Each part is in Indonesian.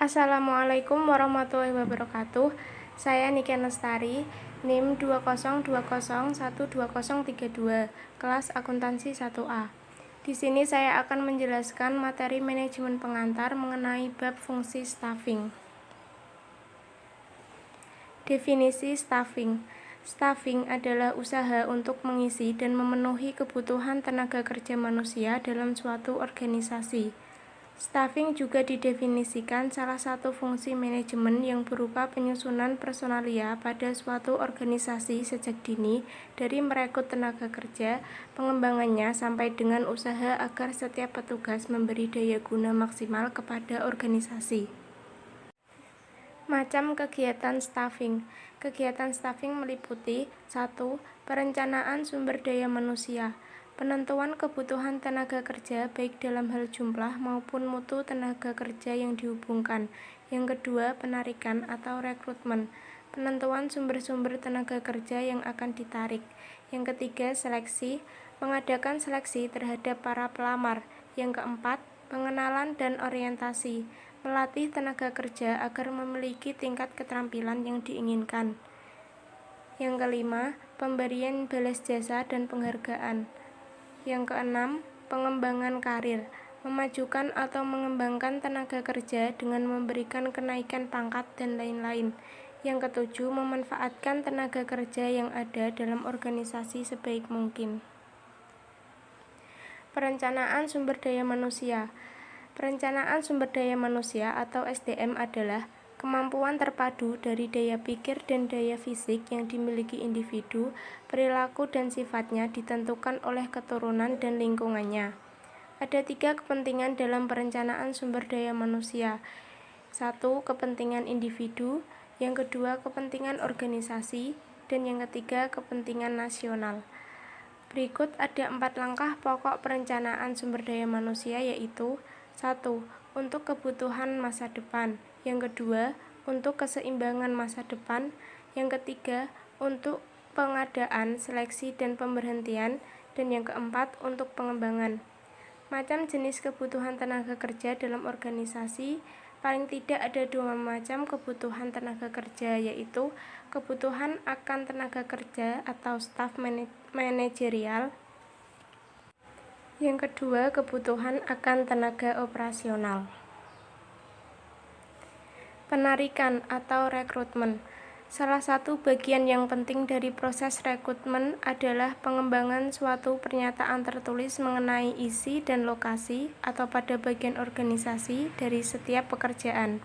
Assalamualaikum warahmatullahi wabarakatuh. Saya Niken Lestari, NIM 202012032, kelas akuntansi 1A. Di sini saya akan menjelaskan materi manajemen pengantar mengenai bab fungsi staffing. Definisi staffing. Staffing adalah usaha untuk mengisi dan memenuhi kebutuhan tenaga kerja manusia dalam suatu organisasi. Staffing juga didefinisikan salah satu fungsi manajemen yang berupa penyusunan personalia pada suatu organisasi sejak dini, dari merekrut tenaga kerja, pengembangannya, sampai dengan usaha agar setiap petugas memberi daya guna maksimal kepada organisasi. Macam kegiatan staffing. Kegiatan staffing meliputi 1. Perencanaan sumber daya manusia. Penentuan kebutuhan tenaga kerja baik dalam hal jumlah maupun mutu tenaga kerja yang dihubungkan. Yang kedua, penarikan atau rekrutmen. Penentuan sumber-sumber tenaga kerja yang akan ditarik. Yang ketiga, seleksi. Mengadakan seleksi terhadap para pelamar. Yang keempat, pengenalan dan orientasi. Melatih tenaga kerja agar memiliki tingkat keterampilan yang diinginkan. Yang kelima, pemberian balas jasa dan penghargaan. Yang keenam, pengembangan karir, memajukan atau mengembangkan tenaga kerja dengan memberikan kenaikan pangkat dan lain-lain. Yang ketujuh, memanfaatkan tenaga kerja yang ada dalam organisasi sebaik mungkin. Perencanaan sumber daya manusia. Perencanaan sumber daya manusia atau SDM adalah kemampuan terpadu dari daya pikir dan daya fisik yang dimiliki individu. Perilaku dan sifatnya ditentukan oleh keturunan dan lingkungannya. Ada 3 kepentingan dalam perencanaan sumber daya manusia. 1. Kepentingan individu. Yang kedua, kepentingan organisasi. Dan yang ketiga, kepentingan nasional. Berikut ada 4 langkah pokok perencanaan sumber daya manusia, yaitu 1. Untuk kebutuhan masa depan. Yang kedua, untuk keseimbangan masa depan. Yang ketiga, untuk pengadaan, seleksi, dan pemberhentian. Dan yang keempat, untuk pengembangan. Macam jenis kebutuhan tenaga kerja dalam organisasi. Paling tidak ada 2 macam kebutuhan tenaga kerja, yaitu kebutuhan akan tenaga kerja atau staf manajerial. Yang kedua, kebutuhan akan tenaga operasional. Penarikan atau rekrutmen. Salah satu bagian yang penting dari proses rekrutmen adalah pengembangan suatu pernyataan tertulis mengenai isi dan lokasi atau pada bagian organisasi dari setiap pekerjaan.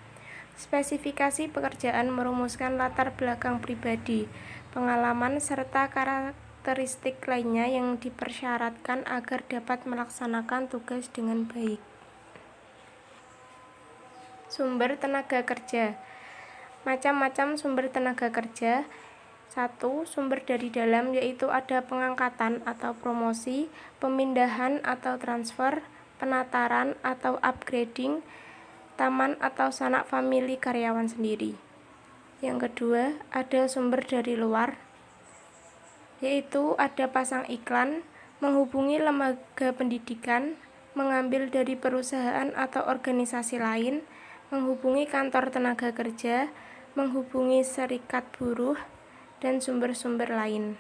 Spesifikasi pekerjaan merumuskan latar belakang pribadi, pengalaman, serta karakteristik lainnya yang dipersyaratkan agar dapat melaksanakan tugas dengan baik. Sumber tenaga kerja. Macam-macam sumber tenaga kerja. 1. Sumber dari dalam, yaitu ada pengangkatan atau promosi, pemindahan atau transfer, penataran atau upgrading, taman atau sanak famili karyawan sendiri. Yang kedua, ada sumber dari luar, yaitu ada pasang iklan, menghubungi lembaga pendidikan, mengambil dari perusahaan atau organisasi lain, menghubungi kantor tenaga kerja, menghubungi serikat buruh, dan sumber-sumber lain.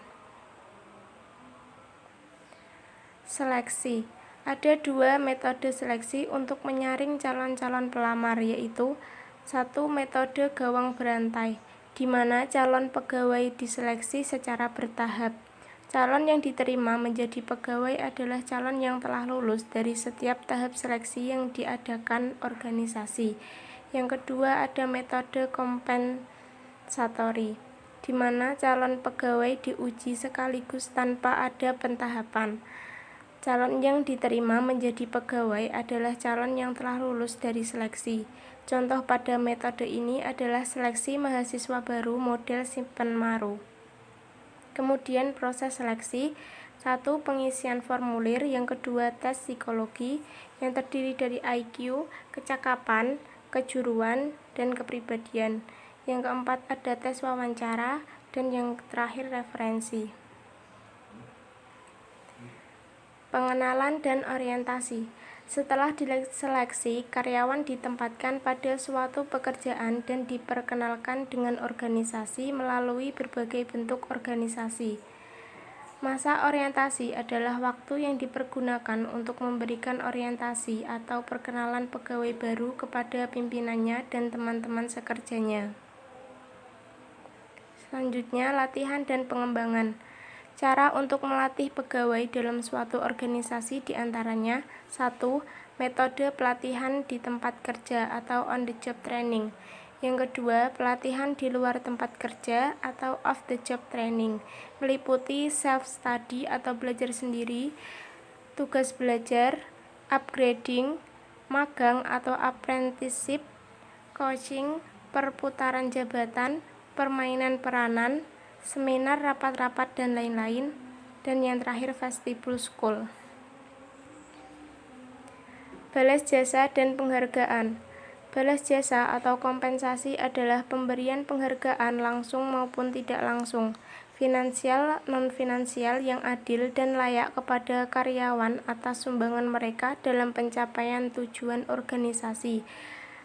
Seleksi. Ada 2 metode seleksi untuk menyaring calon-calon pelamar, yaitu 1. Metode gawang berantai, di mana calon pegawai diseleksi secara bertahap. Calon yang diterima menjadi pegawai adalah calon yang telah lulus dari setiap tahap seleksi yang diadakan organisasi. Yang kedua, ada metode kompensatori, di mana calon pegawai diuji sekaligus tanpa ada pentahapan. Calon yang diterima menjadi pegawai adalah calon yang telah lulus dari seleksi. Contoh pada metode ini adalah seleksi mahasiswa baru model Simpen Maru. Kemudian proses seleksi. 1. Pengisian formulir. Yang kedua, tes psikologi yang terdiri dari IQ, kecakapan, kejuruan, dan kepribadian. Yang keempat, ada tes wawancara, dan yang terakhir referensi. Pengenalan dan orientasi. Setelah diseleksi, karyawan ditempatkan pada suatu pekerjaan dan diperkenalkan dengan organisasi melalui berbagai bentuk organisasi. Masa orientasi adalah waktu yang dipergunakan untuk memberikan orientasi atau perkenalan pegawai baru kepada pimpinannya dan teman-teman sekerjanya. Selanjutnya, latihan dan pengembangan. Cara untuk melatih pegawai dalam suatu organisasi diantaranya 1. Metode pelatihan di tempat kerja atau on the job training. Yang kedua, pelatihan di luar tempat kerja atau off the job training, meliputi self-study atau belajar sendiri, tugas belajar, upgrading, magang atau apprenticeship, coaching, perputaran jabatan, permainan peranan, seminar, rapat-rapat, dan lain-lain. Dan yang terakhir, vestibul school. Balas jasa dan penghargaan. Balas jasa atau kompensasi adalah pemberian penghargaan langsung maupun tidak langsung, finansial, non-finansial yang adil dan layak kepada karyawan atas sumbangan mereka dalam pencapaian tujuan organisasi.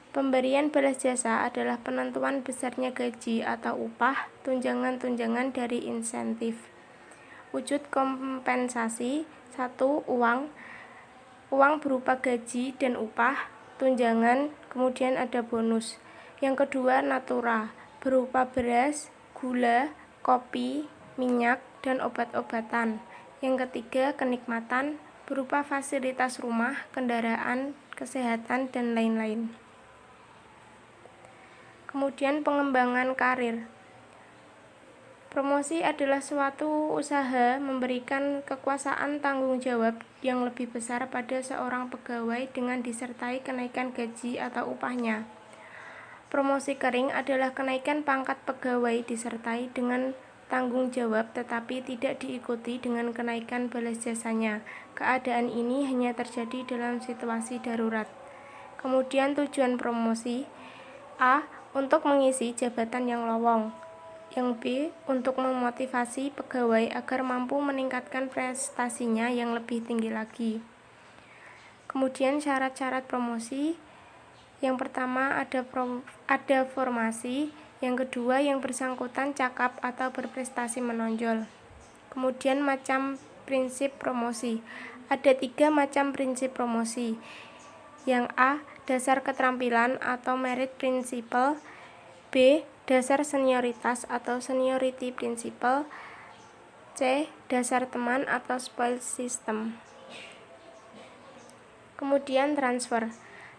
Pemberian balas jasa adalah penentuan besarnya gaji atau upah, tunjangan-tunjangan dari insentif. Wujud kompensasi. 1. Uang berupa gaji dan upah, tunjangan, kemudian ada bonus. Yang kedua, natura, berupa beras, gula, kopi, minyak, dan obat-obatan. Yang ketiga, kenikmatan, berupa fasilitas rumah, kendaraan, kesehatan, dan lain-lain. Kemudian pengembangan karir. Promosi adalah suatu usaha memberikan kekuasaan tanggung jawab yang lebih besar pada seorang pegawai dengan disertai kenaikan gaji atau upahnya. Promosi kering adalah kenaikan pangkat pegawai disertai dengan tanggung jawab tetapi tidak diikuti dengan kenaikan balas jasanya. Keadaan ini hanya terjadi dalam situasi darurat. Kemudian tujuan promosi. A. Untuk mengisi jabatan yang lowong. Yang B. Untuk memotivasi pegawai agar mampu meningkatkan prestasinya yang lebih tinggi lagi. Kemudian syarat-syarat promosi. Yang pertama ada formasi. Yang kedua, yang bersangkutan cakap atau berprestasi menonjol. Kemudian macam prinsip promosi. Ada 3 macam prinsip promosi. Yang A. Dasar keterampilan atau merit principle. B. Dasar senioritas atau seniority principle. C. Dasar teman atau spoil system. Kemudian transfer.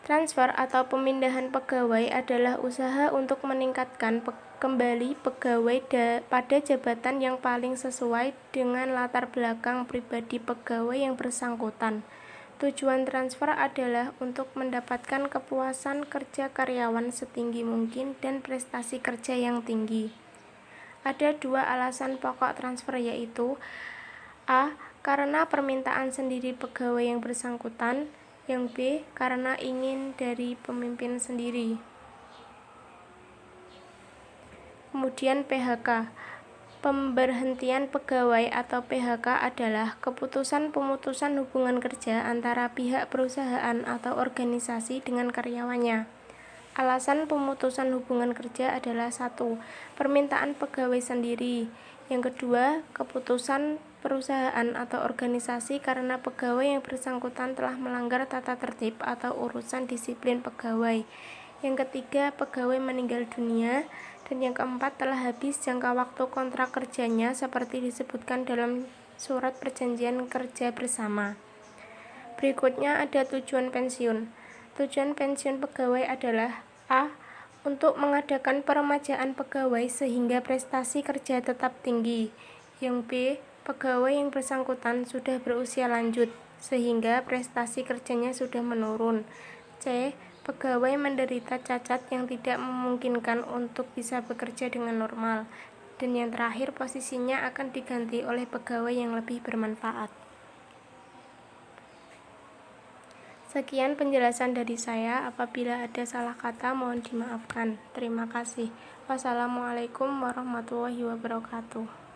Transfer atau pemindahan pegawai adalah usaha untuk meningkatkan kembali pegawai pada jabatan yang paling sesuai dengan latar belakang pribadi pegawai yang bersangkutan. Tujuan transfer adalah untuk mendapatkan kepuasan kerja karyawan setinggi mungkin dan prestasi kerja yang tinggi. Ada 2 alasan pokok transfer, yaitu A. Karena permintaan sendiri pegawai yang bersangkutan. Yang B. Karena ingin dari pemimpin sendiri. Kemudian PHK. Pemberhentian pegawai atau PHK adalah keputusan pemutusan hubungan kerja antara pihak perusahaan atau organisasi dengan karyawannya. Alasan pemutusan hubungan kerja adalah 1. Permintaan pegawai sendiri. Yang kedua, keputusan perusahaan atau organisasi karena pegawai yang bersangkutan telah melanggar tata tertib atau urusan disiplin pegawai. Yang ketiga, pegawai meninggal dunia. Dan yang keempat, telah habis jangka waktu kontrak kerjanya seperti disebutkan dalam surat perjanjian kerja bersama. Berikutnya ada tujuan pensiun. Tujuan pensiun pegawai adalah A. Untuk mengadakan peremajaan pegawai sehingga prestasi kerja tetap tinggi. Yang B. Pegawai yang bersangkutan sudah berusia lanjut sehingga prestasi kerjanya sudah menurun. C. Pegawai menderita cacat yang tidak memungkinkan untuk bisa bekerja dengan normal. Dan yang terakhir, posisinya akan diganti oleh pegawai yang lebih bermanfaat. Sekian penjelasan dari saya. Apabila ada salah kata, mohon dimaafkan. Terima kasih. Wassalamualaikum warahmatullahi wabarakatuh.